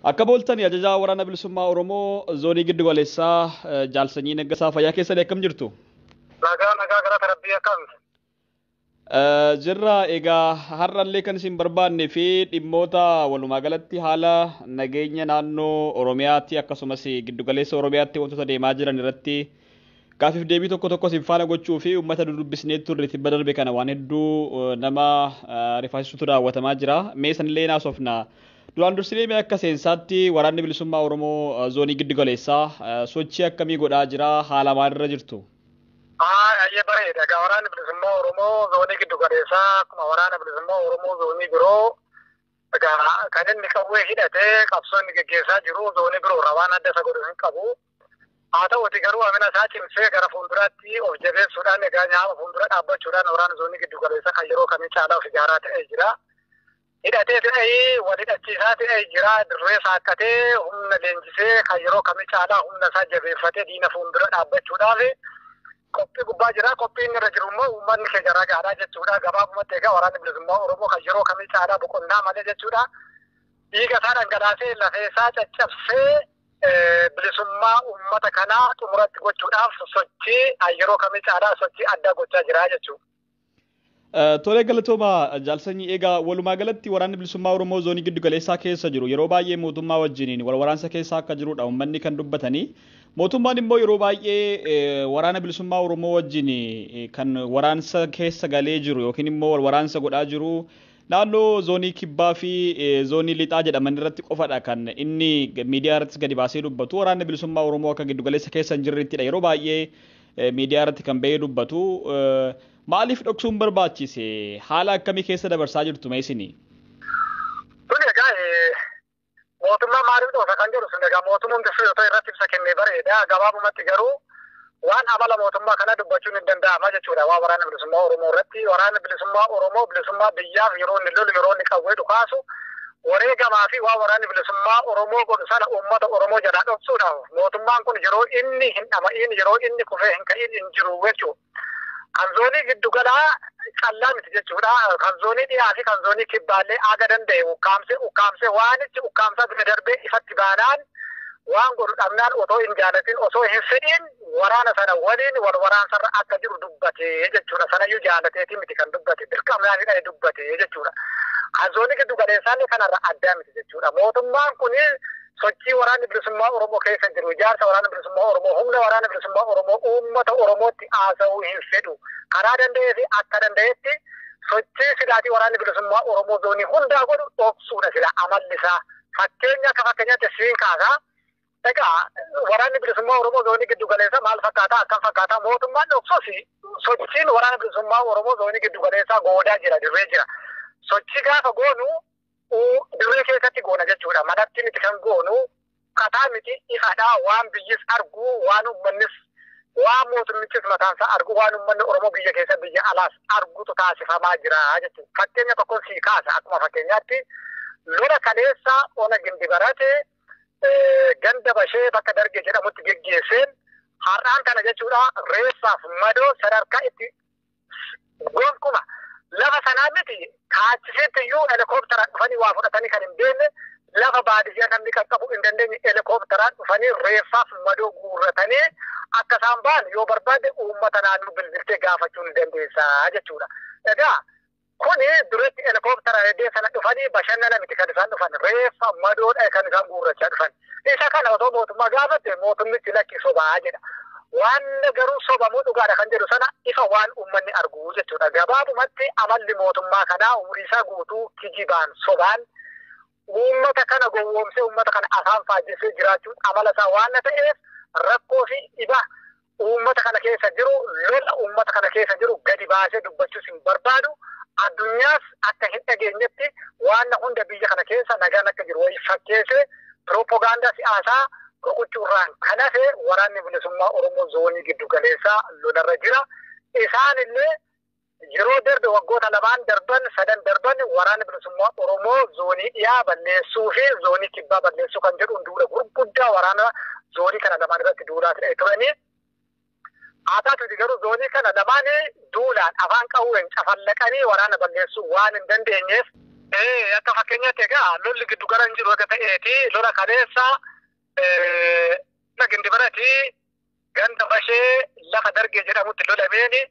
Akka booltanii ajajaa waraana bilisummaa Oromoo zoonii giddu galeessaa jaalsanyii Naggasaa fayyaa keessanii akkam jirtu? Nagaa gara rabbii akkam. Jirra egaa har'allee kan isin barbaanne fi dhimmoota walumaa galatti haala nageenya naannoo Oromiyaatti akkasumas giddu galeessa Oromiyaatti wantoota deemaa jiran irratti gaafiif deebii tokko isin faana gochuu fi uummata dudubbisnee turre tibba darbe kana waan hedduu nama rifaasisuutu raawwatamaa jira. Mee sanillee naasofna. Duraan dursinee mee akka seensaatti waraanni bilisummaa Oromoo zoonii giddu galeessaa sochii akkamii godhaa jira? Haala maalirra jirtu? Ayyee bareeda. Egaa waraanni bilisummaa Oromoo zoonii giddu galeessaa akkuma waraana bilisummaa Oromoo zoonii biroo egaa kan inni qawwee hidhatee qabsoo inni gaggeessaa jiru zoonii biroo irraa waan adda isa godhu hin qabu. Haa ta'uuti garuu amina isaa cimsee gara fuulduraatti of jabeessuudhaan egaa nyaama fuuldura dhaabbachuudhaan waraana zoonii giddu galeessaa kan yeroo kamii caalaa of ijaaraa ta'ee jira. Hidhatee ta'ee wal hidhachiisaa ta'ee jira. Dirree saaqqatee humna leenjisee kan yeroo kamii caalaa humna isaa jabeeffatee diina fuuldura dhaabbachuudhaaf qophii gubbaa jira. Qophiin irra jiru immoo uummanni keenya ragaadhaa jechuudha. Gabaabumatti egaa waraanni bilisummaa Oromoo kan yeroo kamii caalaa boqonnaa malee jechuudha. Dhiiga isaa dhangalaasee lafee isaa caccabsee bilisummaa uummata kanaa xumuratti gochuudhaaf sochii yeroo kamii caalaa sochii addaa gochaa jira jechuudha. Tolee galatooma jaalsanyii egaa walumaa galatti waraanni bilisummaa Oromoo zoonii giddu galeessaa keessa jiru yeroo baay'ee mootummaa wajjiniin wal waraansa keessa akka jirudha uummanni kan dubbatanii. Mootummaan immoo yeroo baay'ee waraana bilisummaa Oromoo wajjin kan waraansa keessa galee jiru yookiin immoo wal waraansa godhaa jiru naannoo zoonii kibbaa fi zoonii lixaa jedhaman irratti qofadha kan inni miidiyaa irratti gadi baasee dubbatu. Waraanni bilisummaa Oromoo akka giddu galeessa keessa hin jirrettidha yeroo baay'ee miidiyaa irratti kan bahee dubbatu. Maaliif dhoksuun barbaachise? Haala akkamii keessa dabarsaa jirtu meesini? Kun egaa mootummaa maaliif dhoosa kan jedhu sun egaa mootummaan keessatti irratti ibsa kennee bareeda. Gabaabumatti garuu waan amala mootummaa kana dubbachuun hin danda'ama jechuudha. Waan waraana bilisummaa Oromoo irratti waraana bilisummaa Oromoo bilisummaa biyyaaf yeroo inni lolu yeroo inni qawwee dhukaasu wareegamaa fi waan waraanni bilisummaa Oromoo godhu sana uummata Oromoo jalaa dhoksuudhaaf mootummaan kun yeroo inni hin dhama'in yeroo inni kufee hin ka'in hin jiru jechuudha. Kan zoonii giddu galaa callaa miti jechuudha. Kan zoonii dhiyaa fi kan zoonii kibbaallee aga danda'e ukkaamsee waanichi ukkaamsaa bira darbee ifatti baanaan waan godhu dhabnaan otoo hin jaalatin osoo hin fedhin waraana sana waliin wal waraansarra akka jiru dubbate jechuudha. Sanayyuu jaalateeti miti kan dubbate dirqamnaan hidhee dubbate jechuudha. Kan zoonii giddu galeessaallee kanarra addaa miti jechuudha. Mootummaan kun sochii waraanni bilisummaa Oromoo keessa jiru ijaarsa waraana bilisummaa Oromoo humna waraana bilisummaa Oromoo uummata Oromootti haasa'uu hin fedhu. Karaa danda'ee fi akka danda'etti sochii sidaatii waraanni bilisummaa Oromoo zoonii hundaa godhu dhoksuudha sila amalli isaa. Fakkeenya akka fakkeenyaatti siin kaasaa. Egaa waraanni bilisummaa Oromoo zoonii giddu galeessaa maal fakkaata akkam fakkaata mootummaan dhoksuus sochiin waraana bilisummaa Oromoo zoonii giddu galeessaa goodaa jira dirree jira. Sochii gaafa goonu dirree keessatti goona jechuudha. Manatti miti kan goonu kataa miti ifadhaa waan biyyis argu waan uummannis waan mootummichis mataansaa argu waan uummanni Oromoo biyya keessa biyya alaas argutu taasifamaa jira jechuudha. Fakkeenya tokkoon sii kaasa akkuma fakkeenyaatti lola kaleessa ona gindi barate ganda bashee bakka darge jedhamutti geggeesseen har'aan kana jechuudha reessaaf madoo sadarkaa itti gonkumaa. Lafa sanaa miti kaachisiitti iyyuu helikoophteraan dhufanii waa fudhatanii kan hin beekne lafa baadiyyaa namni qaqqabu hin dandeenye helikoophteraan dhufanii reeffaaf madoo guurratanii akka isaan ba'an yoo barbaade uummata naannoo bilbiltee gaafachuu ni dandeessaa jechuudha. Egaa kuni duratti helikoophteraan heddee sana dhufanii bashannana miti kan isaan dhufan reeffa madoodha kan isaan guurrachaa dhufan. Isa kana otoo mootummaa gaafatte mootummichi lakki sobaa jedha. Waan garuu sobamuu dhugaadha kan jedhu sana ifa waan uummanni argu jechuudha. Gabaabumatti amalli mootummaa kanaa umurii isaa guutuu kijibaan sobaan uummata kana gowwoomsee uummata kana afaan faajjisee jiraachuun amala isaa waan ta'eef rakkoo fi dhiba uummata kana keessa jiru lola uummata kana keessa jiru gadi baasee dubbachuus hin barbaadu. Addunyaas akka hin dhageenyetti waan hunda biyya kana keessa nagaan akka jiru wayii fakkeessee piroopagaandaa siyaasaa rukuchuurraan kan hafe waraanni bilisummaa Oromoo zoonii giddu galeessaa lolarra jira. Isaan illee yeroo darbe waggoota lamaan darban sadan darban waraanni bilisummaa Oromoo zoonii dhiyaa balleessuu fi zoonii kibbaa balleessuu kan jedhuun duula gurguddaa waraana zoonii kana lamaan irratti duulaa turanii. Haa ta'uuti garuu zoonii kana lamaan duulaan afaan qawween cafallaqanii waraana balleessuu waan hin dandeenyeef Akka fakkeenyaatti egaa lolli giddu gara hin jiru akka ta'eeti lola kaleessa gindi barati ganda bashee lafa dargee jedhamutti lolameeni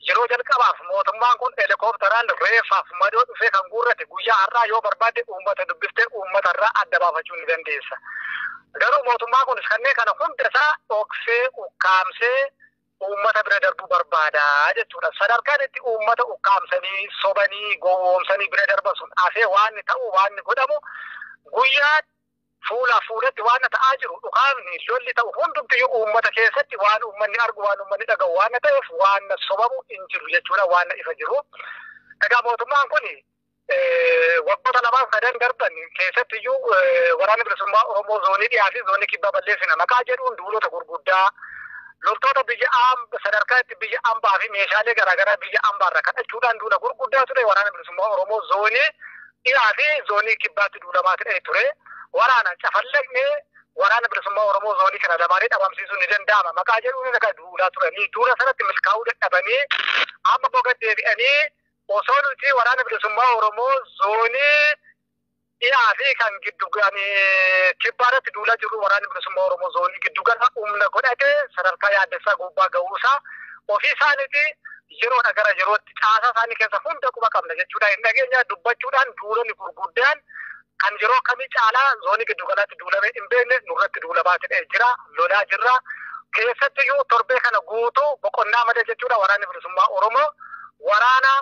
yeroo jalqabaaf mootummaan kun helikoophteraan reeffaaf madoo dhufee kan guurrate guyyaa har'aa yoo barbaade uummata dubbiftee uummatarraa adda baafachuu ni dandeessa. Garuu mootummaan kunis kanneen kana hunda isaa dhoksee ukkaamsee uummata bira darbuu barbaada jechuudha. Sadarkaan itti uummata ukkaamsanii sobanii gowwoomsanii bira darban sun asee waan ta'u waan godhamu guyyaa fuulatti waan ta'aa jiru dhukaamni lolli ta'u hundumtiyyuu uummata keessatti waan uummanni argu waan uummanni dhaga'u waan ta'eef waan sobamu hin jiru jechuudha waan ifa jiru. Egaa mootummaan kun waggoota lamaan sadan darban keessattiyyuu waraana bilisummaa Oromoo zoonii dhiyaa fi zoonii kibbaa balleessina maqaa jedhuun duulota gurguddaa loltoota biyya sadarkaa itti biyya ambaa fi meeshaalee garaagaraa biyya ambaarra kadhachuudhaan duula gurguddaa ture waraana bilisummaa Oromoo zoonii dhiyaa fi zoonii kibbaatti duulamaa ture. Waraana cafallaqnee waraana bilisummaa Oromoo zoonii kana lamaanii dhabamsiisuun ni danda'ama. Maqaa jedhuun akka duulaa turanii duula sanatti milkaa'uu dadhabanii amma boga deebi'anii osoo nuti waraana bilisummaa Oromoo zoonii dhiyaa fi kan giddu kibbaarratti duulaa jiru waraana bilisummaa Oromoo zoonii giddu gala humna godhate sadarkaa yaaddessaa gubbaa ga'uusaa ofii isaaniiti yeroodha gara yerootti caasaa isaanii keessa hunda quba qabna jechuudha. Hin dhageenya dubbachuudhaan duulonni gurguddaan kan yeroo kamii caalaa zoonii giddu galaatti duulamee hin beekne nurratti duulamaa jira lolaa jirra. Keessattiyyuu torbee kana guutuu boqonnaa malee jechuudha waraanni bilisummaa Oromoo waraana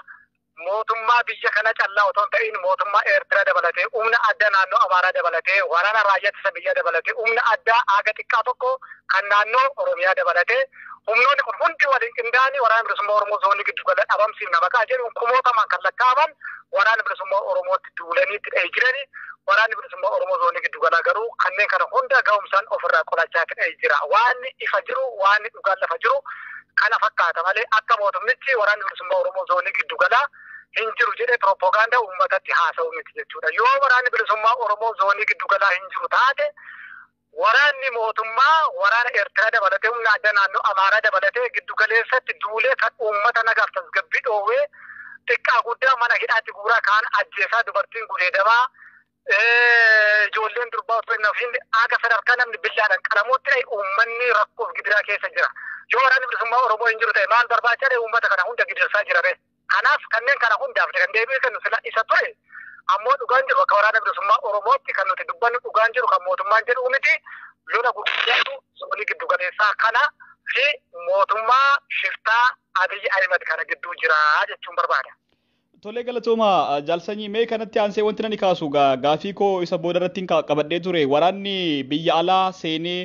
mootummaa biyya kana callaa otoo hin ta'in mootummaa Eertiraa dabalatee humna addaa naannoo Amaaraa dabalatee waraana raayyaa ittisa biyyaa dabalatee humna addaa aaga xiqqaa tokko kan naannoo Oromiyaa dabalatee humnoonni kun hundi waliin qindaa'anii waraana bilisummaa Oromoo zoonii giddu gala dhabamsiifna maqaa jedhuun kumootamaan kan lakkaa'aman waraana bilisummaa Oromootti duulanii itti dha'ee jirani. Waraanni bilisummaa Oromoo zoonii giddu galaa garuu kanneen kana hunda ga'umsaan ofirraa qolachaa ta'ee jira. Waan ifa jiru waan dhugaan lafa jiru kana fakkaata malee akka mootummichi waraanni bilisummaa Oromoo zoonii giddu galaa hin jiru jedhee propaganda uummatatti haasa'u miti jechuudha. Yoo waraanni bilisummaa Oromoo zoonii giddu galaa hin jiru taate waraanni mootummaa waraana Eertiraa dabalatee humna addaa naannoo Amaaraa dabalatee giddu galeessatti duulee kan uummata nagaaf tasgabbii dhoowwee xiqqaa guddaa mana hidhaatti guuraa kaan ajjeesaa dubartiin gudeedamaa ijoolleen durbaa osoo hin hafiin akka sadarkaa namni billaadhaan qalamuutti uummanni rakkoof gidiraa keessa jira. Yoo waraanni bilisummaa Oromoo hin jiru ta'e maal barbaacha uummata kana hunda gidirsaa jira bee. Kanaaf kanneen kana hundaaf kan deebi'ee kennu sila isa ture. Ammoo dhugaan jiru akka waraana bilisummaa Oromootti kan nuti dubbannu dhugaan jiru kan mootummaan jedhu miti lola gurguddaatu zoonii giddu galeessaa kana fi mootummaa shiftaa Abiyyi Ahimad kana gidduu jira jechuun barbaada. Tolee galatooma jaalsanyii mee kanatti aansee wanti nani kaasu gaafii koo isa booda irratti qabadhee ture waraanni biyya alaa seenee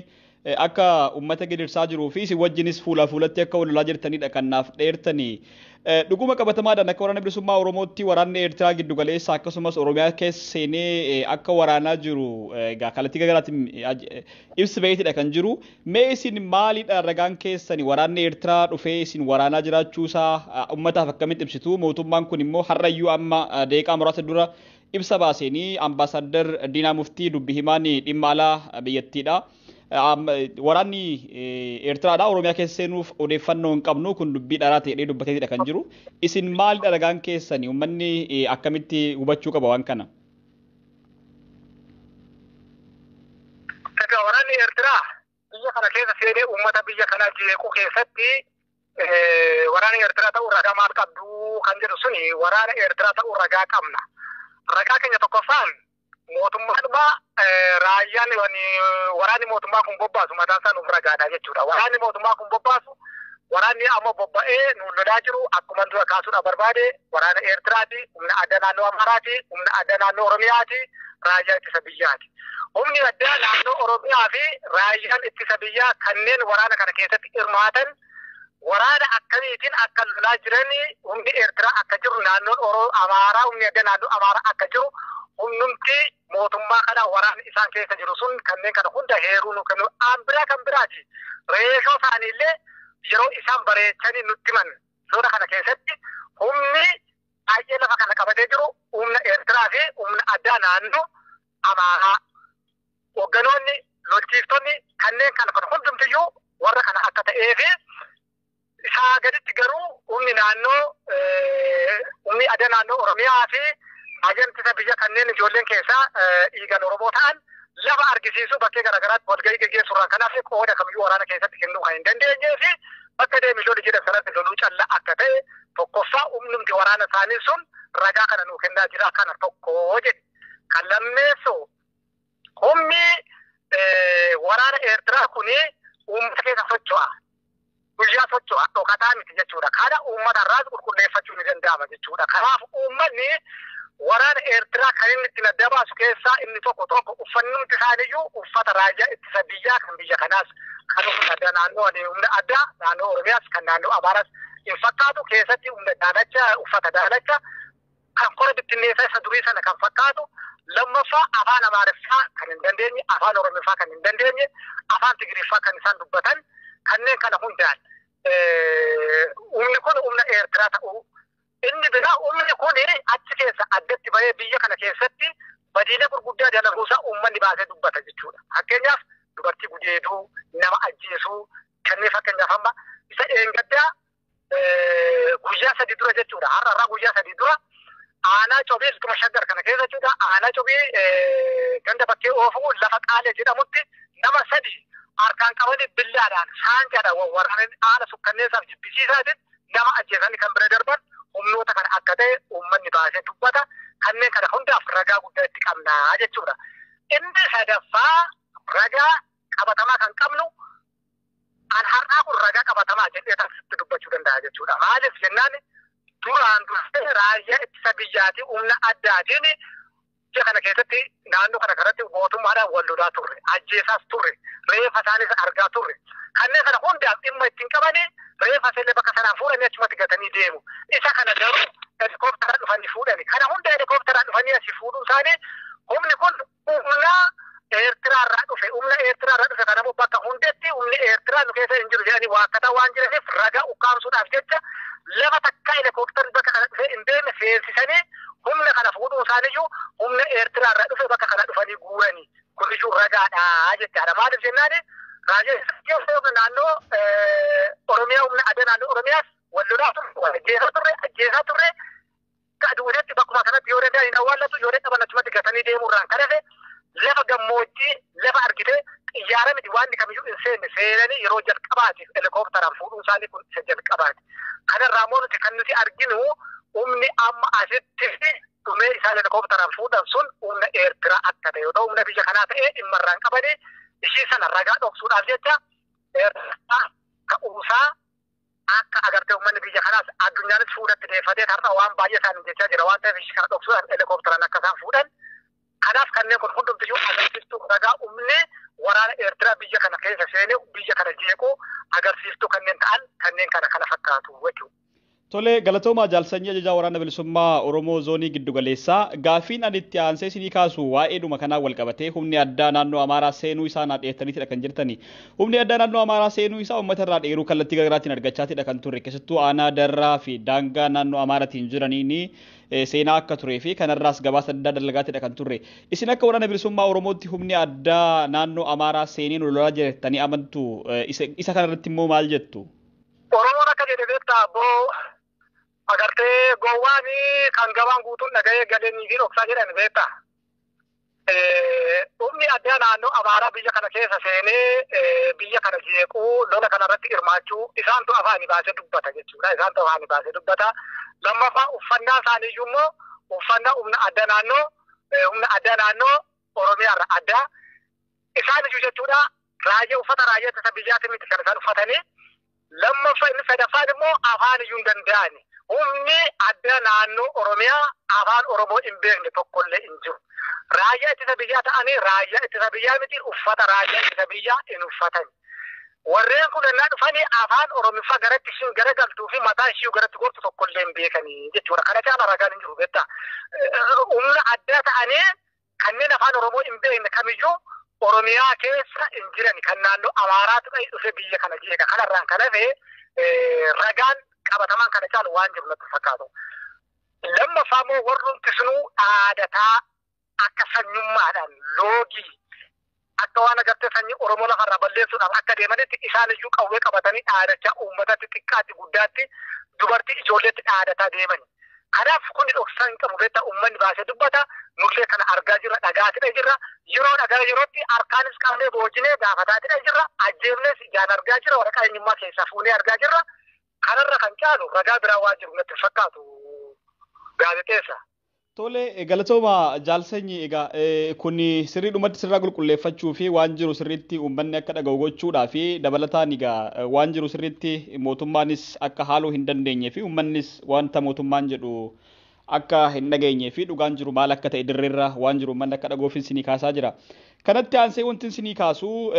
akka uummata gidirsaa jiruu fi isin wajjinis fuulatti akka walolaa jirtanidha kan naaf dheertanii. Dhuguma qabatamaadhaan akka waraana bilisummaa Oromootti waraanni Eertiraa giddu galeessa akkasumas Oromiyaa keessa seenee akka waraanaa jiru kallattii garaatiin ibsa baheetidha kan jiru. Mee isin maalidha ragaan keessani waraanni Eertiraa dhufee isin waraanaa jiraachuusaa uummataaf akkamitti ibsitu? Mootummaan kun immoo har'ayyuu amma deeqaa muraasa dura ibsa baaseenii ambaasaddar Diinaa Muftii dubbi himaan dhimma alaa biyyattiidha. Waraanni Eertiraadhaa Oromiyaa keessa seenuuf odeeffannoo hin qabnu kun dubbii dharaa ta'ee dubbateetidha kan jiru. Isin maalidha ragaan keessani uummanni akkamitti hubachuu qaba waan kana? Egaa waraanni Eertiraa biyya kana keessa seenee uummata biyya kana jeequu keessatti waraana Eertiraa ta'uu ragaa maal qabdu kan jedhu suni waraana Eertiraa ta'uu ragaa qabna. Ragaa keenya tokkoffaan mootummaadhuma raayyaan waraanni mootummaa kun bobbaasu mataan isaa nuuf ragaadha jechuudha. Waraanni mootummaa kun bobbaasu waraanni amma bobba'ee nuun lolaa jiru akkuma dura kaasuudha barbaade waraana Eertiraati, humna addaa naannoo Amaaraati, humna addaa naannoo Oromiyaati, raayyaa ittisa biyyaati. Humni addaa naannoo Oromiyaa fi raayyaan ittisa biyyaa kanneen waraana kana keessatti hirmaatan waraana akkamiitiin akka lolaa jiranii humni Eertiraa akka jiru naannoon Amaaraa humni addaa naannoo Amaaraa akka jiru humnumti mootummaa kana waraana isaan keessa jiru sun kanneen kana hunda heeruu nu kennu biraa kan biraati. Reeshoo isaaniillee yeroo isaan bareechanii nutti himan lola kana keessatti humni baay'ee lafa kana qabatee jiru humna Eertiraa fi humna addaa naannoo Amaaraa. Hogganoonni lolchiiftonni kanneen kana hundumtiyyuu warra kana akka ta'ee fi isaa gaditti garuu humni addaa naannoo Oromiyaa fi raajaan ittisa biyya kanneen ijoolleen keessaa dhiigaan Oromoo ta'an lafa argisiisu bakkee garaagaraatti walgahii gaggeessuudhaan kanaaf qooda kamiyyuu waraana keessatti kennuu kan hin dandeenyee fi bakka deemi lolli jedhan sanatti loluu callaa akka ta'e tokkoffaa humnumti waraana isaanii sun ragaa kana nuu kennaa jira kana tokko jedhe. Kan lammeessu humni waraana Eertiraa kuni uummata keessa socho'a. Guyyaa socho'a dhokataa miti jechuudha. Kana uummata irraas qulqulleeffachuu ni danda'ama jechuudha. Kanaaf uummanni waraana Eertiraa kan inni ittiin adda baasu keessaa inni tokko uffannumti isaaniiyyuu uffata raajaa ittisa biyyaa kan biyya kanaas kan humna addaa humna addaa naannoo Oromiyaas kan naannoo Amaaraas hin fakkaatu keessatti humna daalacha uffata daalacha kan kora bittinneessaa isa durii sana kan fakkaatu lammaffaa afaan Amaariffaa kan hin dandeenye afaan Oromiffaa kan hin dandeenye afaan Tigiriffaa kan isaan dubbatan kanneen kana hundaan humni kun humna Eertiraa ta'uu inni biraa humni kun achi keessa addatti bahee biyya kana keessatti badiina gurguddaa dalaguusaa uummanni baasee dubbata jechuudha. Fakkeenyaaf dubartii gudeeduu, nama ajjeesuu, kanneen fakkeenyaaf amma isa eengaddaa guyyaa 3 dura jechuudha. Har'a guyyaa 3 dura aanaa cobii ittuma shaggar kana keessa jechuudha. Aanaa cobii ganda bakkee oofuu lafa qaalee jedhamutti nama 3 harkaan qabanii billaadhaan saanjaadhaan waraananii haala sukkanneessaaf jibbisiisaatiin nama ajjeesanii kan bira darban humnoota kana akka ta'e uummanni baasee dubbata. Kanneen kana hundaaf ragaa guddaa itti qabnaa jechuudha. Inni sadaffaa ragaa qabatamaa kan qabnu an har'aa kun ragaa qabatamaa jedhee taasisutti dubbachuu danda'a jechuudha. Maaliif jennaan duraan dursee raayyaa ittisa biyyaatii humna addaatiin biyya kana keessatti naannoo kana kanatti mootummaadhaan wal lolaa turre, ajjeesaas turre, reeffa isaanis argaa turre. Kanneen kana hundaaf dhimma ittiin qabanii reeffa illee bakka sanaan fuudhanii achumatti gatanii deemu. Isa kana garuu helikoophteraan dhufanii fuudhani. Kana hunda helikoophteraan dhufanii asii fuudhuu isaanii humni kun humna Eertiraa irraa dhufe. Humna Eertiraa irraa dhufe kanaafuu bakka hundatti humni Eertiraa nu keessa hin jiru jedhanii waakkataa waan jiraniif ragaa ukkaamsuudhaaf jecha lafa takkaa helikoophterri bakka kana dhufe hin deemne seensisanii humna kana fuudhuu isaaniiyyuu humna Eertiraa irraa dhufe bakka kana dhufanii guuranii. Kun iyyuu ragaadha jechaadha. Maaliif jennaani raajaa naannoo Oromiyaa humna adda naannoo Oromiyaas wal lolaa turre, ajjeesaa turre duudatti bakkuma kanatti yoo danda'an hin awwaallatu yoo dadhaban achumatti gatanii deemuurraan kan hafe lafa gammoojjii lafa argite xiyyaara miti waan kamiyyuu hin seenne seenanii yeroo jalqabaatiif helikoophteraan fuudhuu isaanii kun isa jalqabaati. Kanarraa immoo nuti kan nuti arginu humni amma asitti dhumee isaan helikoophteraan fuudhan sun humna Eertiraa akka ta'e yoo ta'u humna biyya kanaa ta'ee dhimmarraan qabanii ishii sana ragaa dhoksuudhaaf jecha Eertiraa ka'uusaa akka agartee uummanni biyya kanaas addunyaanis fuudhatti deeffatee har'a waan baay'ee isaanii jechaa jira waan ta'eef ishii kana dhoksuudhaan helikoophteraan akka isaan fuudhan. Kanaaf kanneen kun hundumtiyyuu agarsiistuu ragaa humni waraana Eertiraa biyya kana keessa seenee biyya kana jeequu agarsiistuu kanneen ta'an kanneen kana fakkaatu jechuudha. Tole galatooma jaalsanyii ajajaa waraana bilisummaa Oromoo zoonii giddu galeessaa gaafiin ani itti aansee isinii kaasu waa'eedhuma kanaa wal qabatee humni addaa naannoo Amaaraa seenuu isaa naa dheettaniitidha kan jirtani. Humni addaa naannoo Amaaraa seenuu isaa uummata irraa dheeruu kallattii garaagaraatiin argachaatidha kan turre keessattuu aanaa darraa fi daangaa naannoo Amaaraatiin jiraniini seenaa akka turee fi kanarraas gabaasa addaa dalagaatidha kan turre. Isin akka waraana bilisummaa Oromootti humni addaa naannoo Amaaraa seenee lolaa jirtanii amantu isa kanarratti immoo maal jettu? Oromoon akka jedhe beektaa boo agartee gowwaani kan gabaan guutuun dhaga'ee galanii fi dhoksaa jedhan beektaa. Humni addaa naannoo Amaaraa biyya kana keessa seenee biyya kana jeequu lola kanarratti hirmaachuu isaantu afaanii baasee dubbata jechuudha. Isaantu afaanii baasee dubbata. Lammaffaa uffannaa isaaniiyyuu immoo uffannaa humna addaa naannoo Oromiyaarra addaa. Isaaniyyuu jechuudha uffata raayyaa ittisa biyyaatti miti kan isaan uffatanii. Lammaffaa inni sadaffaan immoo afaan iyyuu hin danda'ani. Humni addaa naannoo Oromiyaa afaan Oromoo hin beekne tokkollee hin jiru. Raayyaa ittisa biyyaa ta'anii raayyaa ittisa biyyaa miti uffata raayyaa ittisa biyyaa hin uffatan. Warreen kun ennaa dhufanii afaan Oromiffaa garatti ishiin garagaltuu fi mataa ishii garatti gortu tokkollee hin beekanii jechuudha. Kana caalaa ragaan hin jiru beektaa. Humna addaa ta'anii kanneen afaan Oromoo hin beekne kamiyyuu Oromiyaa keessa hin jiran kan naannoo Amaaraatu dhufe biyya kana jeeqa. Kanarraan kan hafe ragaan qabatamaan kana caalu waan jiru natti fakkaatu. Lammaffaa immoo warrumti sunuu dhaadataa akka sanyummaadhaan loogii akka waan agartee sanyii Oromoo lafarraa balleessuudhaaf akka deemanitti isaan iyyuu qawwee qabatanii dhaadachaa uummatatti xiqqaatti guddaatti dubartii ijoolleetti dhaadataa deemani. Kanaaf kun dhoksaa hin qabu beektaa uummanni baasee dubbata nullee kana argaa jirra dhagaatidha jirra yeroo dhagaa yerootti harkaanis qabnee boojinee gaafataatidha jirra ajjeefnes ijaan argaa jirra waraqaa eenyummaa keessaa fuunee argaa jirra kanarra kan caalu ragaa biraa waan jiru natti fakkaatu gaazexeessa. Tole galatooma jaalsanyi egaa kun sirriidhumatti sirraa qulqulleeffachuu fi waan jiru sirriitti uummanni akka dhaga'u gochuudhaa fi dabalataan egaa waan jiru sirriitti mootummaanis akka haaluu hin dandeenye fi uummannis wanta mootummaan jedhu akka hin dhageenye fi dhugaan jiru maal akka ta'e dirreerra waan jiru uummanni akka dhagoof isinii kaasaa jira. Kanatti aansee wanti isinii kaasuu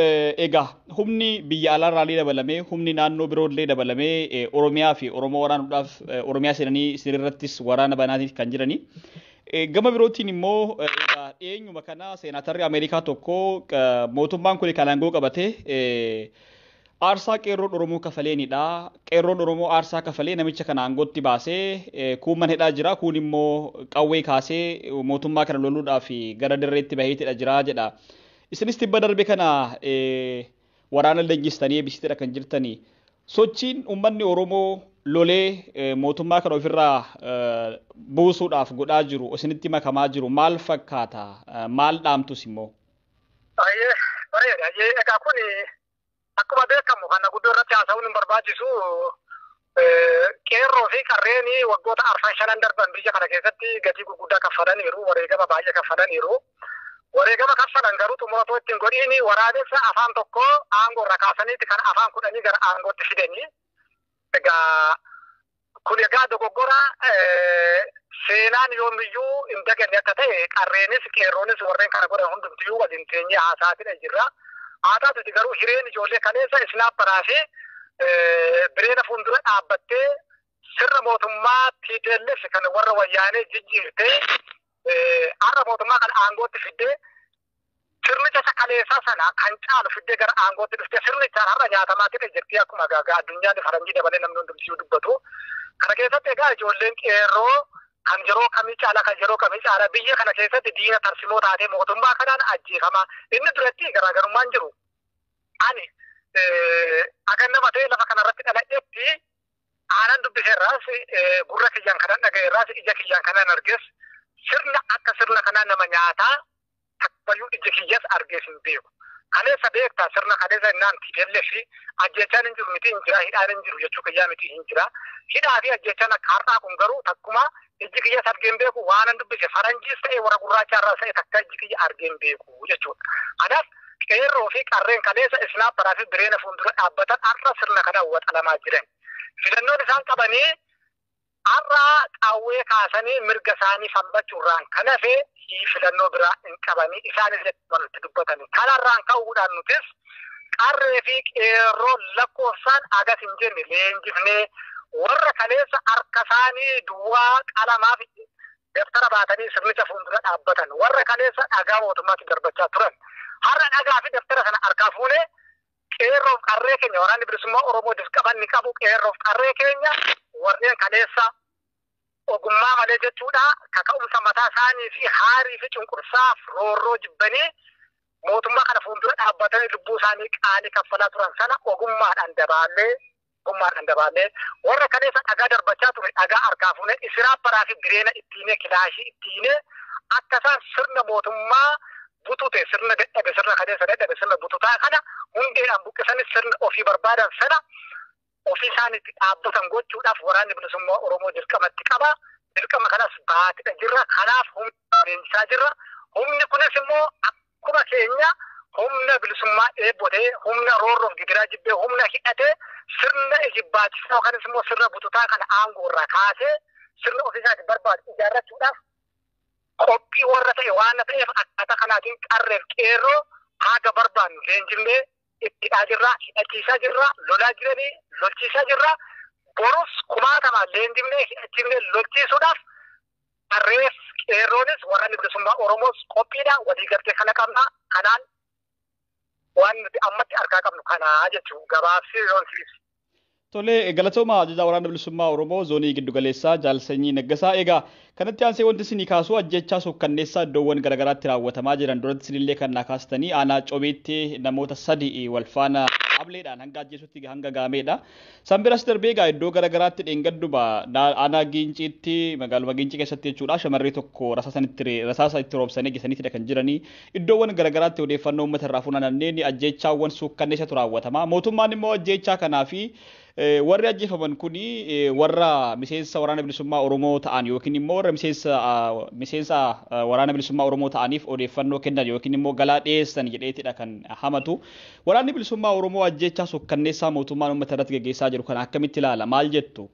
egaa humni biyya alaarraallee dabalamee humni naannoo biroollee dabalamee Oromiyaa fi Oromoo waraanuudhaaf Oromiyaa seenanii sirriirrattis waraana banaatiif kan jiranii. Gama birootiin immoo dhiyeenyuma kana seenaatarri Ameerikaa tokko mootummaan kun kan aangoo qabatee aarsaa qeerroon Oromoo kafaleenidha. Qeerroon Oromoo aarsaa kafalee namicha kana aangootti baasee kuun mana hidhaa jira. Kuun immoo qawwee kaasee mootummaa kana loluudhaaf gara dirreetti baheetidha jira jedha. Isinis tibba darbe kana waraana leenjistanii eebbisiitidha kan jirtanii. Sochiin uummanni Oromoo lolee mootummaa kana ofirraa buusuudhaaf godhaa jiru isinitti makamaa jiru maal fakkaata? Maal dhaamtus immoo? Bareeda. Egaa kun akkuma beekamu kana guddoo irratti haasa'uun hin barbaachisu qeerroo fi qarreen waggoota 4-5 darban biyya kana keessatti gatii gurguddaa kaffalaniiru wareegama baay'ee kaffalaniiru. Wareegama kaffalan garuu xumuratoo ittiin godhiin waraabessa afaan tokko aangoo irra kaasaniiti kan afaan 10 gara aangootti fidanii. Egaa kun egaa dogoggora seenaan yoomiyyuu hin daganne akka ta'e qarreenis qeerroonis warreen kana godhan hundumtiyyuu waliin teenyee haasa'aa jirra. Haa ta'uti garuu hireen ijoollee kaleessa isnaapparaa fi bireena fuuldura dhaabbattee sirna mootummaa TPLF kan warra wayyaanee jijjiirtee har'a mootummaa kan aangootti fiddee sirnicha isa kaleessaa sana kan caalu fiddee gara aangootti dhuftee sirnichaan har'a nyaatamaatti jirti akkuma gaagaa addunyaan faranjii dabalee namni hundumtiyyuu dubbatu. Kana keessatti egaa ijoolleen qeerroo kan yeroo kamii caala kan yeroo kamii caala biyya kana keessatti diina tarsimoo taatee mootummaa kanaan ajjeefama. Inni duratti garaagarummaan jiru. Ani akan nama ta'e lafa kanarratti dhaladheetti aanan dubbiseerraas gurra kiyyaan kanan dhaga'eerraas ija kiyyaan kanan arges sirna akka sirna kanaa nama nyaataa takkayyuu ija kiyyas argees hin beeku. Kaleessa beektaa sirna kaleessa innaan TPLF ajjechaan hin jiru miti hin jira hidhaan hin jiru jechuu kiyyaa miti hin jira. Hidhaa fi ajjechaan akka har'aa kun garuu takkuma iji kiyyas argeen beeku waanan dubbise faranjiis ta'e warra gurraachaarraas ta'e takka iji kiyya argeen beeku jechuudha. Kanaaf qeerroo fi qarreen kaleessa isnaapparaa fi bireena fuuldura dhaabbatan har'a sirna kana waxalamaa jiran. Filannoon isaan qabanii har'a qawwee kaasanii mirga isaanii falmachuurraan kan hafe filannoo biraa hin qabanii isaanis walitti dubbatanii. Kanarraan ka'uudhaan nutis qarree fi qeerroo lakkoofsaan agas hin jenne leenjifnee warra kaleessa harka isaanii duwwaa qalamaa fi daftara baatanii sirnicha fuuldura dhaabbatan warra kaleessa dhagaa mootummaatti darbachaa turan. Har'a dhagaa fi daftara sana harkaa fuunee qeerroof qarree keenya waraanni bilisummaa Oromoo dirqaman ni qabu qeerroof qarree keenya warreen kaleessa ogummaa malee jechuudha kaka'umsa mataa isaanii fi haarii fi cunqursaaf roorroo jibbanii mootummaa kana fuuldura dhaabbatanii lubbuu isaanii qaalii kaffalaa turan sana ogummaadhaan dabaallee warra kaleessa dhagaa darbachaa ture dhagaa harkaa fuunee isnaapparaa fi bireena ittiinee kilaashii ittiinee akka isaan sirna mootummaa butute sirna dadhabe sirna kaleessa dadhabe sirna bututaa kana hundeedhaan buqqisanis sirna ofii barbaadan sana ofii isaaniitti dhaabbatan gochuudhaaf waraanni bilisummaa Oromoo dirqamatti qaba. Dirqama kanas baatidha jirra. Kanaaf humna leenjisaa jirra. Humni kunis immoo akkuma keenya humna bilisummaa eebbotee humna roorroof gidiraa jibbee humna hidhatee sirna ijibbaachisoo yookanis immoo sirna bututaa kana aangoo irraa kaasee sirna ofii isaatti barbaadu ijaarrachuudhaaf qophii warra ta'e waan ta'eef akkaataa kanaatiin qarreef qeerroo haga barbaannu leenjifnee ittidhaa jirra, hidhachiisaa jirra, lolaa jiranii, lolchiisaa jirra. Borus kumaatamaan leenjifnee hidhachiifnee lolchiisuudhaaf qarreef qeerroonis waraanni bilisummaa Oromoos qophiidha. Waliigaltee kana qabna. Kanaan waan nuti ammatti harkaa qabnu kanaa jechuun gabaabsee yoonsiis. Tole galatooma ajajaa waraana bilisummaa Oromoo zoonii giddu galeessaa Jaalsanyii Naggasaa egaa kanatti aansee wanti isinii kaasuu ajjechaa suukkanneessaa iddoowwan garaagaraatti raawwatamaa jiran duratti isinillee kan naa kaastanii aanaa Cobeetti namoota 3 wal faana ableedhaan hanga ajjeesutti hanga gaameedha. San biras darbee egaa iddoo garaagaraatti dheengadduba aanaa Giinciitti magaaluma Giincii keessatti jechuudha shamarree tokko rasaasa itti roobsanii geessaniitidha kan jiranii iddoowwan garaagaraatti odeeffannoo uummata irraa funaananneen ajjeechaawwan suukkanneessatu raawwatama. Mootummaan immoo ajjeechaa kanaa fi warri ajjeefaman kuni warra miseensa waraana bilisummaa Oromoo ta'an yookiin immoo warra miseensa waraana bilisummaa Oromoo ta'aniif odeeffannoo kennan yookiin immoo galaa dhiyeessan jedheetidha kan hamatu. Waraanni bilisummaa Oromoo ajjeechaa suukkanneessaa mootummaan uummata irratti gaggeessaa jiru kana akkamitti ilaala? Maal jettu?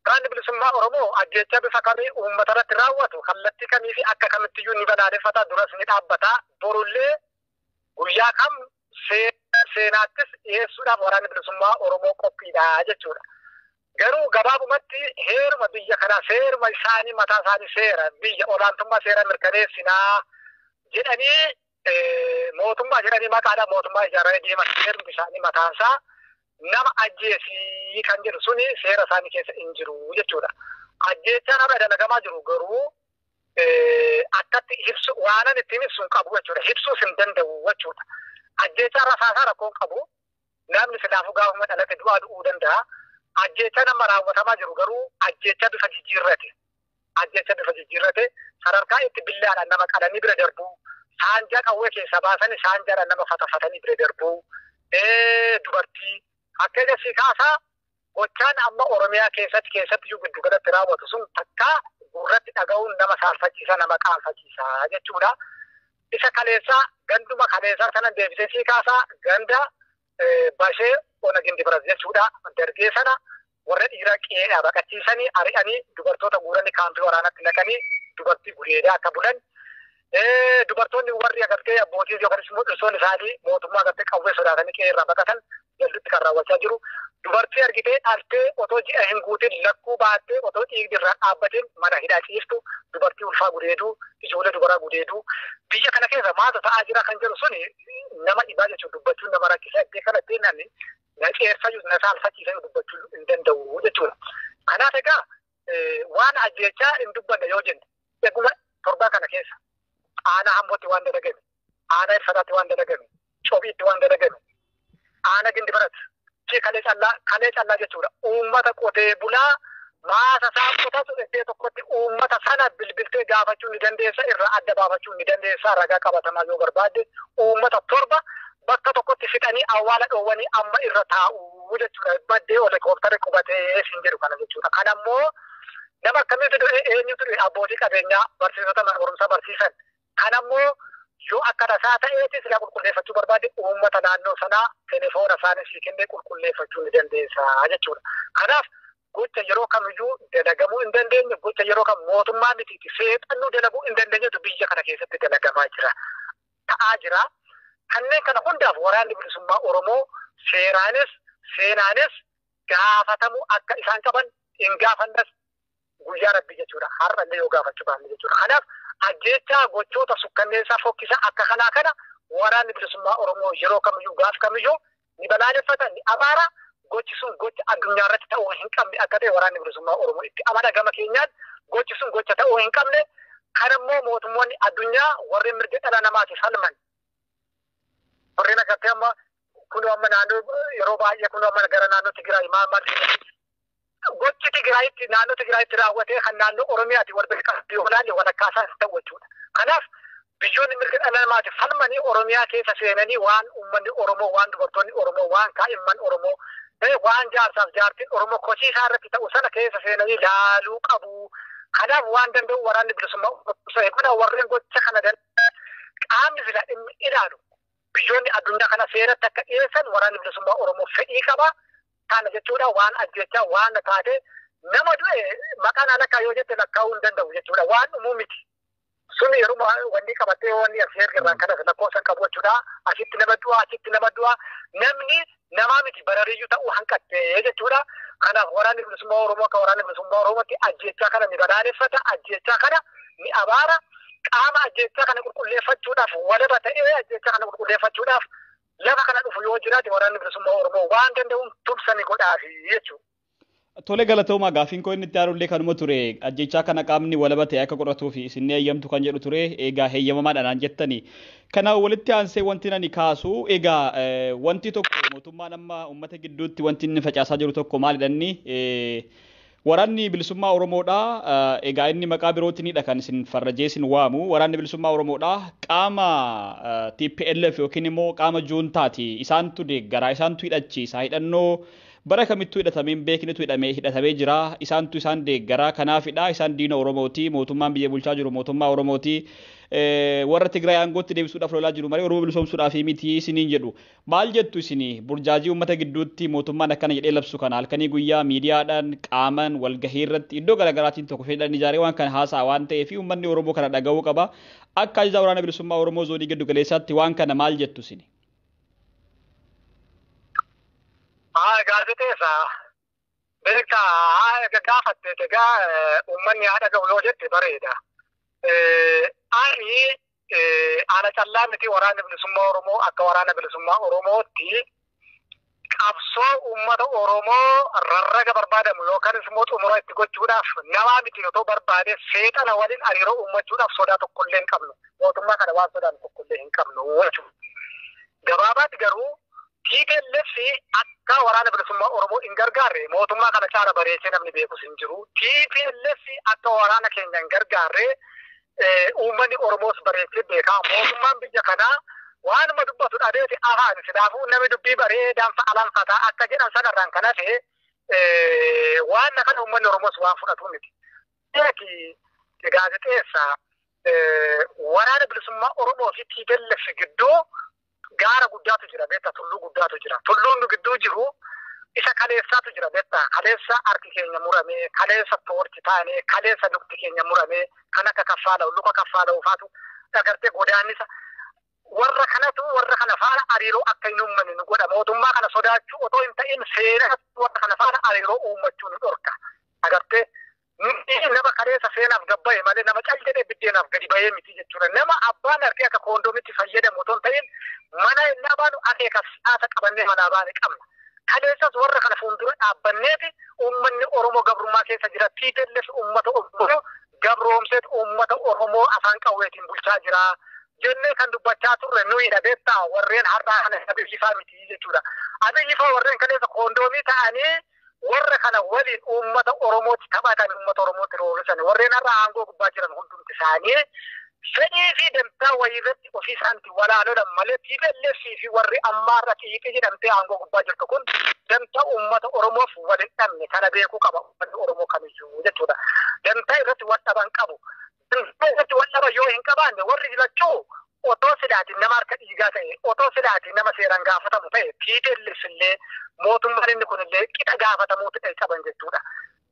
Waraanni bilisummaa Oromoo ajjeechaa bifa kamii uummata irratti raawwatu kallattii kamii fi akka kamittiyyuu ni balaaleffata duras ni dhaabbata borullee guyyaa kam seenaattis dhiyeessuudhaaf waraanni bilisummaa Oromoo qophiidha jechuudha. Garuu gabaabumatti heeruma biyya kanaa seeruma isaanii mataa isaanii seera biyya olaantummaa seera mirkaneessinaa jedhanii mootummaa jedhanii maqaadhaan mootummaa ijaaranii deeman seerumti isaanii mataasaa nama ajjeesii kan jedhu suni seera isaanii keessa hin jiru jechuudha. Ajjeechaan har'a dalagamaa jiru garuu akkatti ibsu waanan ittiin ibsu hin qabu jechuudha. Ibsuus hin danda'u jechuudha. Ajjeechaan rasaasaa rakkoo hin qabu. Namni silaafuu gaafuma dhalate du'aa du'uu danda'a. Ajjeechaa nama raawwatamaa jiru garuu ajjeechaa bifa jijjiirrate. Ajjeechaa bifa jijjiirrate sadarkaa itti billaadhaan nama qalanii bira darbu. Saanjaa qawwee keessa baasanii saanjaadhaan nama fatafatanii bira darbu. Dubartii akka si kaasaa gochaan amma Oromiyaa keessatti giddu galatti raawwatu sun takkaa gurratti dhaga'uun nama saalfachiisa nama qaanfachiisa jechuudha. Isa kaleessaa ganduma kaleessaa sanan deebisee si kaasaa ganda bashee ona gindi biras jechuudha. Dargee sana warra dhiiraa qe'ee baqachiisanii ari'anii dubartoota guuranii kaampii waraanatti naqanii dubartii gudeedaa akka bulan. Dubartoonni warri agartee abbootii yookaan immoo dhirsoon isaanii mootummaa agartee qawwee sodaatanii qe'ee irraa baqatan jallitti kan raawwachaa jiru. Dubartii argitee dhaltee otoo ji'a hin guutin lakkuu baattee otoo dhiigni irraa dhaabbateen mana hidhaa ciiftu dubartii ulfaa gudeedu ijoollee dubaraa gudeedu biyya kana keessa maaltu ta'aa jira kan jedhu suni nama dhibaa jechuudha dubbachuun nama rakkisa iddoo kana deemnaan na ceerfayyuu na saalfachiisanii dubbachuu hin danda'u jechuudha. Kanaaf egaa waan ajjeechaa hin dubbanne yoo jenne eeguma torbaa kana keessa aanaa hambootti waan dalagame aanaa ibsataatti waan dalagame cobiitti waan dalagame aanaa gindi biratti kalee callaa jechuudha. Uummata qotee bulaa maasa isaa qotatu iddoo tokkotti uummata sana bilbiltee gaafachuu ni dandeessa irraa adda baafachuu ni dandeessa ragaa qabatamaa yoo barbaadde uummata torba bakka tokkotti fixanii awwaala dhoowwanii amma irra taa'u jechuudha. Baddee helikooftara qubatee siin jedhu kana jechuudha. Kanammoo nama akkamitti eenyutu abbootii qabeenyaa barsiisota mana barumsaa barsiisan kanammoo yoo akka tasaa ta'eeti sila qulqulleeffachuu barbaade uummata naannoo sanaa telefoona isaanii sii kennee qulqulleeffachuu ni dandeessa jechuudha. Kanaaf gocha yeroo kamiyyuu dalagamuu hin dandeenye gocha yeroo kam mootummaan mitiiti seexannuu dalaguu hin dandeenyetu biyya kana keessatti dalagamaa jira. Ta'aa jira. Kanneen kana hundaaf waraanni bilisummaa Oromoo seeraanis seenaanis gaafatamuu akka isaan qaban hin gaafannas guyyaa rabbi jechuudha. Har'allee yoo gaafachuu baanne jechuudha. Kanaaf ajjeechaa gochoota sukkanneessaa fokkisaa akka kanaa kana waraanni bilisummaa Oromoo yeroo kamiyyuu gaaf kamiyyuu ni balaaleffata ni abaara gochi sun gocha addunyaa irratti ta'uu hin qabne akka ta'e waraanni bilisummaa Oromoo itti amana gama keenyaan gochi sun gocha ta'uu hin qabne kan immoo mootummoonni addunyaa warreen mirga dhala namaatiif falman warreen agartee amma kun amma naannoo yeroo baay'ee kun amma gara naannoo Tigraay maal gochi Tigraayitti naannoo Tigraayitti raawwatee kan naannoo Oromiyaatti warra biqiltuu yookaan walakkaasaan ta'u jechuudha. Kanaaf biyyoonni mirga dhala namaatiif falmanii Oromiyaa keessa seenanii waan uummanni Oromoo waan dubartoonni Oromoo waan kaa'imman Oromoo waan jaarsaaf jaartiin Oromoo kosiisaa irratti ta'u sana keessa seenanii laaluu qabu. Kanaaf waan danda'u waraanni bilisummaa Oromoo warreen gocha kana qaamni fila dhimmi ilaalu biyyoonni addunyaa kana seeratti akka dhiyeessan waraanni bilisummaa Oromoo fedhii qaba. Kana jechuudha waan ajjechaa waan taate nama du'e maqaan alakkaa yoo jette lakkaa'uu hin danda'u jechuudha waan dhumuu miti. Suni yeroo wanni qabatee wanni asii erga kanas lakkoofsan qabu jechuudha. Asitti nama du'a asitti nama du'a namni namaa miti barariyyuu ta'uu hanqattee jechuudha. Kanaaf waraanni bilisummaa Oromoo akka waraanni bilisummaa Oromootti ajjechaa kana ni balaaleffata ajjechaa kana ni abaara qaama ajjechaa kana qulqulleeffachuudhaaf walaba ta'ee ajjechaa kana qulqulleeffachuudhaaf lafa kana dhufu yoo jiraate waraanni bilisummaa Oromoo waan danda'uun tumsanii godhaafi jechuudha. Tole galatooma gaafiin koo inni itti aanullee kanuma ture ajjechaa kana qaamni walaba ta'e akka godhatuu fi isinni eeyyamtu kan jedhu ture egaa heeyyamamaadhaan jettani. Kana walitti aansee wanti nani kaasu egaa wanti tokko mootummaan amma uummata gidduutti wanti inni facaasaa jiru tokko maalidhanni waraanni bilisummaa Oromoodha egaa inni maqaa birootinidha kan isin farrajee isin waamu waraanni bilisummaa Oromoodha qaama TPLF yookiin immoo qaama juuntaati isaantu deeggara isaantu hidhachiisa hidhannoo bara kamittuu hidhatameen beeknitu hidhatamee jira isaantu isaan deeggara kanaafidha isaan diina Oromooti mootummaan biyya bulchaa jiru mootummaa Oromooti warra Tigraay aangootti deebisuudhaaf lolaa jiru malee Oromoo bilisoomsuudhaaf miti isiniin jedhu maal jettu isini burjaajii uummata gidduutti mootummaan akkana jedhee labsu kana halkanii guyyaa miidiyaadhaan qaaman walgahii irratti iddoo garaagaraatiin tokko fedhan ijaaree waan kana haasaa waan ta'eef uummanni Oromoo kana dhaga'uu qaba akka ajajaa waraana bilisummaa Oromoo zoonii giddu galeessaatti waan kana maal jettu isini. Gaazexeessa beektaa gaafatte egaa uummanni haadha ga'u yoo jette bareeda. Ani ana callaa miti waraana bilisummaa Oromoo akka waraana bilisummaa Oromootti qabsoo uummata Oromoo rarraga barbaadamu yookaan immoo xumura itti gochuudhaaf namaa miti yoo barbaade seexana waliin hariiroo uummachuudhaaf sodaa tokkollee hin qabnu. Mootummaa kana waan sodaan tokkollee hin qabnu jechuudha. Gabaabaatti garuu TPLF akka waraana bilisummaa Oromoo hin gargaarre mootummaa kana caala bareechee namni beekus hin jiru. TPLF akka waraana keenya hin gargaarre uummanni Oromoos bareechee beekaa. Mootummaan biyya kanaa waanuma dubbatu dhabeeti afaan sidaafuu namni dubbii bareedaan fa'alanfataa akka jedhan sanarraan kan hafe waan kana uummanni Oromoos waan fudhatu miti. Gaazexeessa waraana bilisummaa Oromoo fi TPLF gidduu gaara guddaatu jira beektaa tulluu guddaatu jira tulluun nu gidduu jiru isa kaleessaatu jira beektaa kaleessa harki keenya murame kaleessa toorti taane kaleessa lukti keenya murame kan akka kaffaadha luka kaffaadha ufaatu dhagartee godaannisa warra kana faana hariiroo akka hin uummanne nu godha mootummaa kana sodaachuu otoo hin ta'in seenaa warra kana faana hariiroo uummachuu nu dhorka agartee nama kaleessa seenaaf gabbaa'e malee nama cal jedhee biddeenaaf gadi ba'ee miti jechuudha nama abbaan harkee akka koondoomitti fayyadamu otoo hin ta'in mana inni abaanu akeekas haasa qabannee mana abaane qabna. Kaleessas warra kana fuuldura dhaabbanneeti uummanni Oromoo gabrummaa keessa jira. TPLF uummata Oromoo gabroomseet uummata Oromoo afaan qawweetiin bulchaa jira. Jennee kan dubbachaa turre nuyi dhabeettaa warreen har'aa kana abiyyifaa miti jechuudha. Abiyyifaa warreen kaleessa koondoomii ta'anii warra kana waliin uummata Oromooti taphatan uummata Oromooti roorisan warreen har'aa aangoo gubbaa jiran hundumti isaanii fedhii fi dantaa wayiirratti ofii isaanitti walaalodhan malee TPLF fi warri ammaarra xiiqii jedhamtee aangoo gubbaa jirtu kun dantaa uummata Oromoof waliin dhabne kana beekuu qaba uummanni Oromoo kamiyyuu jechuudha. Dantaa irratti wal dhaban qabu. Dantaa irratti wal dhaban yoo hin qabaanne warri filachuu otoo sidaatiin nama harka dhiigaa ta'e otoo sidaatiin nama seeraan gaafatamu ta'e TPLF illee mootummaan inni kunillee qixa gaafatamuu ta'e qaban jechuudha.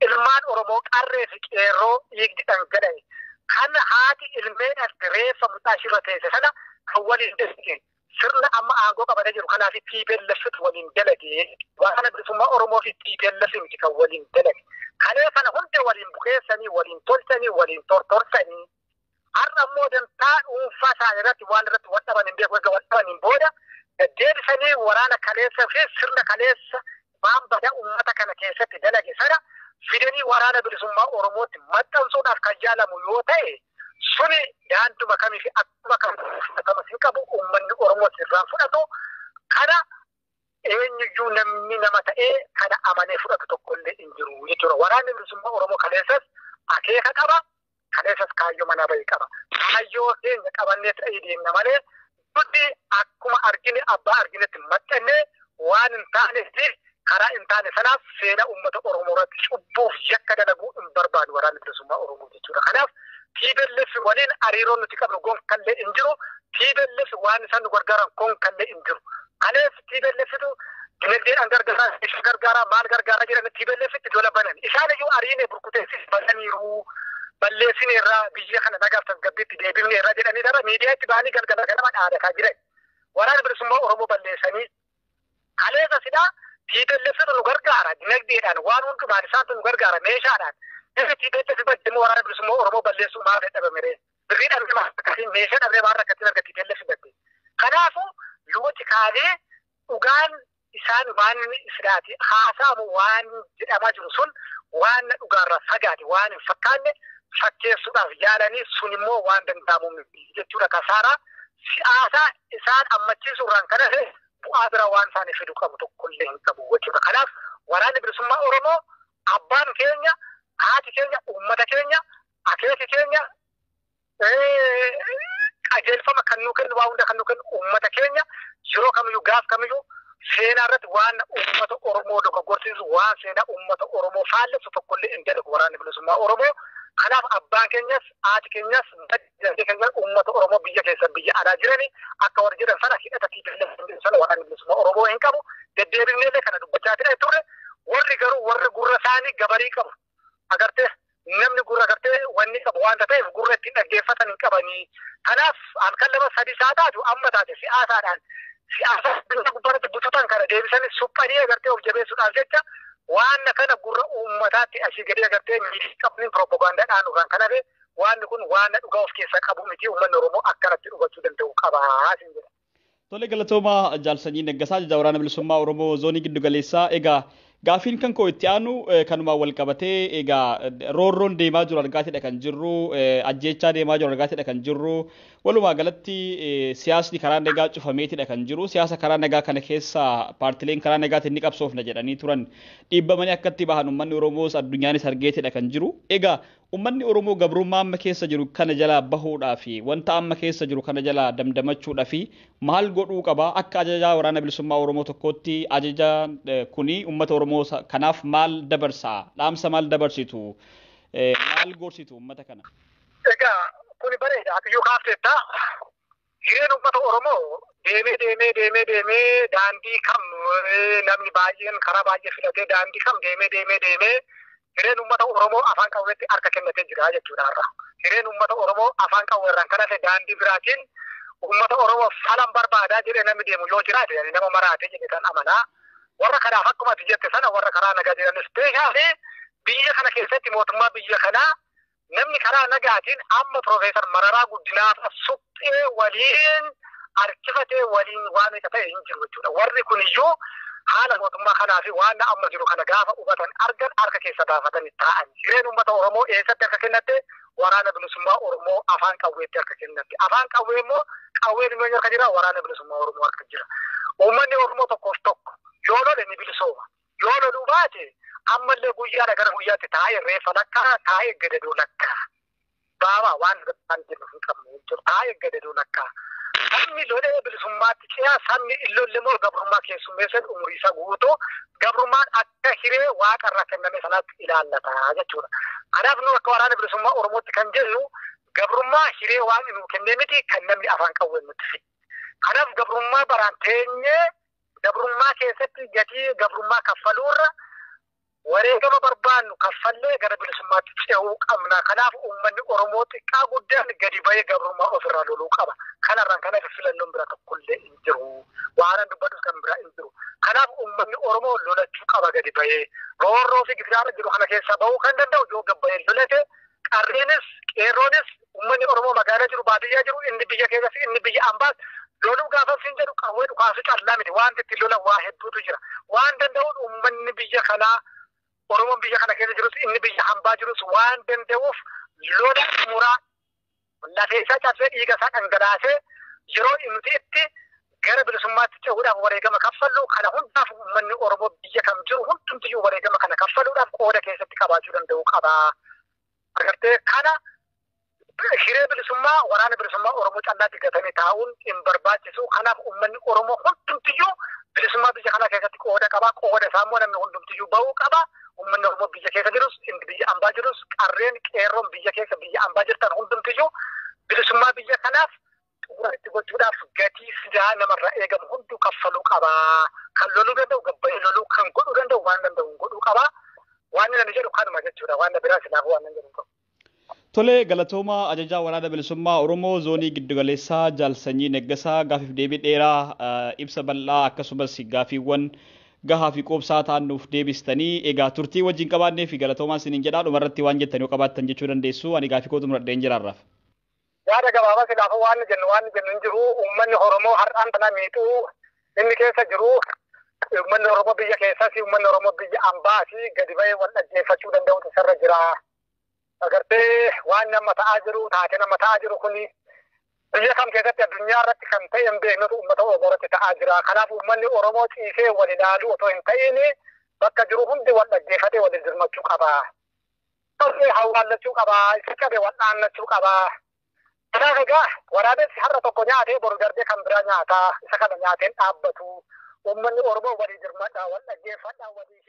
Ilmaan Oromoo qarree fi qeerroo dhiigdi dhangala'e. Kan haati ilmeedhaaf reeffa mucaa ishirra teesse sana kan waliin dalage sirna amma aangoo qabatee jiru kanaaf TPLF waliin dalage waraana bilisummaa Oromoo fi TPLF miti kan waliin dalage kalee sana hunda waliin bukeessanii waliin tolchanii waliin tortorsanii har'a ammoo dantaa dhuunfaa isaanii irratti waan irratti wal dhaban hin beeku erga wal dhabaniin booda deebisanii waraana kaleessa fi sirna kaleessa waan badaa uummata kana keessatti dalage sana fidanii waraana bilisummaa Oromootti maxxansuudhaaf kan jaalamu yoo ta'e suni daanduma kamii fi akkuma kam hin qabu uummanni Oromoo irraan fudhatu kana eenyuyyuu namni nama ta'ee kana amanee fudhatu tokkollee hin jiru jechuudha. Waraanni bilisummaa Oromoo kaleessas akeeka qaba kaleessas kaayyoo mana bahii qaba. Kaayyoo keenya qabannee ta'ee deemna malee nuti akkuma argine abbaa arginetti maxxannee waan hin taaneef karaa hin taane sanaaf seenaa uummata Oromoo irratti cubbuuf yakka dalaguu hin barbaadu waraanni bilisummaa Oromoo jechuudha. Kanaaf TPLF waliin hariiroo nuti qabnu gonkallee hin jiru. TPLF waan isaan nu gargaaran gonkallee hin jiru. Kanaaf TPLFtu dinagdeedhaan gargaaraa maal gargaaraa jiran TPLFtti lola banan. Isaan iyyuu ariinee burkuteessis bananiiru. Balleessine irraa biyya kana nagaaf tasgabbiitti deebifne irraa jedhanii dara miidiyaatti ba'anii galgala ganama dhaadataa jiran. Waraana bilisummaa Oromoo balleessanii kaleessa sidaa TPLFtu nu gargaara dinagdeedhaan waan hundumaan isaantu nu gargaara meeshaadhaan. TPLF badde waraana bilisummaa Oromoo balleessuu maal dhabame ree. Birrii dhabne maal akkasiin meeshaa dhabne maal rakkattiin arga TPLF badde. Kanaafuu yooti kaanee dhugaan isaan waan sidaati haasaamu waan jedhamaa jiru sun waan dhugaarraa fagaate waan hin fakkaanne fakkeessuudhaaf yaalanii sun immoo waan danda'amu jechuudha. Kasaaraa siyaasaa isaan ammachiisuurraan kan hafe bu'aa bira waan isaanii fiduu qabu tokkollee hin qabu jechuudha. Kanaaf waraanni bilisummaa Oromoo abbaan keenya, haati keenya, uummata keenya, akeeki keenya qajeelfama kan nuu kennu waa hunda kan nuu kennu uummata keenya yeroo kamiyyuu gaaf kamiyyuu seenaa irratti waan uummata Oromoo dogoggorsiisu waan seenaa uummata Oromoo faallessu tokkollee hin jedhu waraanni bilisummaa Oromoo. Kanaaf abbaan keenyas haati keenyas madda keenyas uummata Oromoo biyya keessa biyya alaa jirani akka warra jedhan sana hidhata tiipilee sana waraanni bilisummaa Oromoo hin qabu. Deddeebinee kana dubbachaa turre warri garuu warri gurra isaanii gabarii qabu. Agartee namni gurra agartee wanni qabu waan ta'eef gurra ittiin dhaggeeffatan hin qabanii. Kanaaf halkan lama sadii isaa taatu amma taate siyaasaadhaan siyaasa biyya gubbaatti bututan kana deebisanii suphanii agartee of jabeessuudhaaf jecha waan kana gurra uummataatti asii gadi agartee miidhii qabni propoogaandaadhaan dhufan kanaaf waan kun waan dhugaa of keessaa qabu miti uummanni Oromoo akkanatti dhugachuu danda'u qabaa sin jedha. Tole galatooma Jaalsanyii Naggasaa ajajaa waraana bilisummaa Oromoo zoonii giddu galeessaa egaa gaafiin kan koo itti aanu kanuma wal qabatee egaa roorroon deemaa jiru argaatidha kan jirru ajjeechaa deemaa jiru argaatidha kan jirru walumaa galatti siyaasni karaa nagaa cufameetidha kan jiru siyaasa karaa nagaa kana keessa paartileen karaa nagaatiin ni qabsoofna jedhanii turan dhiibbamanii akkatti bahan uummanni Oromoos addunyaanis argeetidha kan jiru egaa uummanni Oromoo gabrummaa amma keessa jiru kana jalaa bahuudhaa fi wanta amma keessa jiru kana jalaa damdamachuudhaa fi maal godhuu qaba akka ajajaa waraana bilisummaa Oromoo tokkootti ajaja kuni uummata Oromoo kanaaf maal dabarsaa dhaamsa maal dabarsitu maal gorsitu uummata kana. Egaa kuni bareeda akiyyuu kaafteetta hireen uummata Oromoo deemee daandii kam namni baay'een karaa baay'ee filatee daandii kam deemee hireen uummata Oromoo afaan qawweetti harka kennatee jira jechuudha har'a. Hireen uummata Oromoo afaan qawweerraan kan hafe daandii biraatiin uummata Oromoo falan barbaadaa jedhee namni deemu yoo jiraate nama maraate jedhee kan amanaa. Warra kanaaf akkuma ati jette sana warra karaa nagaa jedhanis beekaafi biyya kana keessatti mootummaa biyya kanaa namni karaa nagaatiin amma Profeesar Mararaa Guddinaa suphee waliin harkifatee waliin waan isa ta'e hin jiru jechuudha. Warri kuniyyuu haala mootummaa kanaa fi waan amma jiru kana gaafa hubatan argan harka keessa baafatanii taa'an. Hireen uummata Oromoo eessatti harka kennatte waraana bilisummaa Oromoo afaan qawweetti harka kennatte. Afaan qawwee immoo qawween immoo harka jira waraana bilisummaa Oromoo harka jira. Uummanni Oromoo tokkoof tokko yoo lole ni bilisooma. Yoo loluu baate ammallee guyyaadha gara guyyaatti taa'ee reeffa lakkaa taa'ee gadadoo lakkaa. Baaba waan kan jennu hin qabne jechuudha. Taa'ee gadadoo lakkaa. Sabni lolee bilisummaatti ce'aa sabni illolle moo gabrummaa keessummeessan umurii isaa guutuu gabrummaan akka hiree waaqarraa kenname sanaatti ilaallata jechuudha. Kanaaf nu akka waraana bilisummaa Oromootti kan jennu gabrummaa hiree waan nu kennee miti kan namni afaan qawween nutti fide. Kanaaf gabrummaa baraan teenyee gabrummaa keessatti gatii gabrummaa kaffaluurra wareegama barbaannu kaffallee gara bilisummaatti ce'uu qabna. Kanaaf uummanni Oromoo xiqqaa guddaan gadi bahee gabrummaa ofirraa loluu qaba. Kanarraan kana filannoon bira tokkollee hin jiru. Waan dubbadhus kan biraa hin jiru. Kanaaf uummanni Oromoo lolachuu qaba gadi bahee. Roorroo fi gidiraarra jiru kana keessa bahuu kan danda'u yoo gabbayee lolate qarreenis qeerroonis uummanni Oromoo magaalaa jiru baadiyyaa jiru inni biyya keessas inni biyya ambaas loluu gaafa siin jedhu qawwee dhukaasu callaa miti waan itti lolan waa hedduutu jira. Waan danda'uun uummanni biyya kanaa Oromoon biyya kana keessa jirus inni biyya hambaa jirus waan danda'uuf lola muraa lafee isaa cabsee dhiiga isaa dhangalaasee yeroo inni itti gara bilisummaatti ce'uudhaaf wareegama kaffallu kana hundaaf uummanni Oromoo biyya kam jiru hundumtiyyuu wareegama kana kaffaluudhaaf qooda keessatti qabaachuu danda'u qaba. Agartee kana hiree bilisummaa waraana bilisummaa Oromoo callaatti gatanii taa'uun hin barbaachisu. Kanaaf uummanni Oromoo hundumtiyyuu bilisummaa biyya kana keessatti qooda qaba. Qooda isaa immoo namni hundumtiyyuu bahuu qaba. Uummanni Oromoo biyya keessa jirus inni biyya ambaa jirus qarreen qeerroon biyya keessa biyya ambaa jirtan hundumtiyyuu bilisummaa biyya kanaaf xumura itti gochuudhaaf gatii sidaa namarraa eegamu hunduu kaffaluu qaba. Kan loluu danda'u gabbayee loluu kan godhuu danda'u waan danda'u godhuu qaba. Waan inni jedhu kanuma jechuudha. Waan biraa silaaf waan inni jedhu. Tole galatooma ajajaa waraana bilisummaa Oromoo zoonii giddugaleessaa Jaalsanyii Naggasaa gaafiif deebii dheeraa ibsa bal'aa akkasumas gaafiiwwan gahaa fi qoobsaa ta'an nuuf deebistanii egaa turtii wajjin qabaannee fi galatoomaa isiniin jedhaa dhumarratti waan jettan yoo qabaattan jechuu dandeessu ani gaafii kootu muradheen jiraarraaf. Yaada gabaabaa silaafa waan jennu hin jiru uummanni Oromoo har'aan tana miixuu inni keessa jiru uummanni Oromoo biyya keessas uummanni Oromoo biyya ambaa fi gadi ba'ee wal dhaggeeffachuu danda'utu isarra jira. Agartee waan nama ta'aa jiru taatee nama ta'aa jiru kuni biyya kam keessatti addunyaa irratti kan ta'e hin beeknetu uummata Oromoo irratti ta'aa jira. Kanaaf uummanni Oromoo ciisee wal ilaaluu otoo hin ta'in bakka jiru hundi wal dhaggeeffatee wal dirmachuu qaba. Tollee hawwaallachuu qaba. Isa qabe wal dhaannachuu qaba. Kanaaf egaa waraabessi har'a tokko nyaatee boru darbee kan biraa nyaataa isa kana nyaateen dhaabbatu. Uummanni Oromoo walii dirmadhaa wal dhaggeeffadhaa walii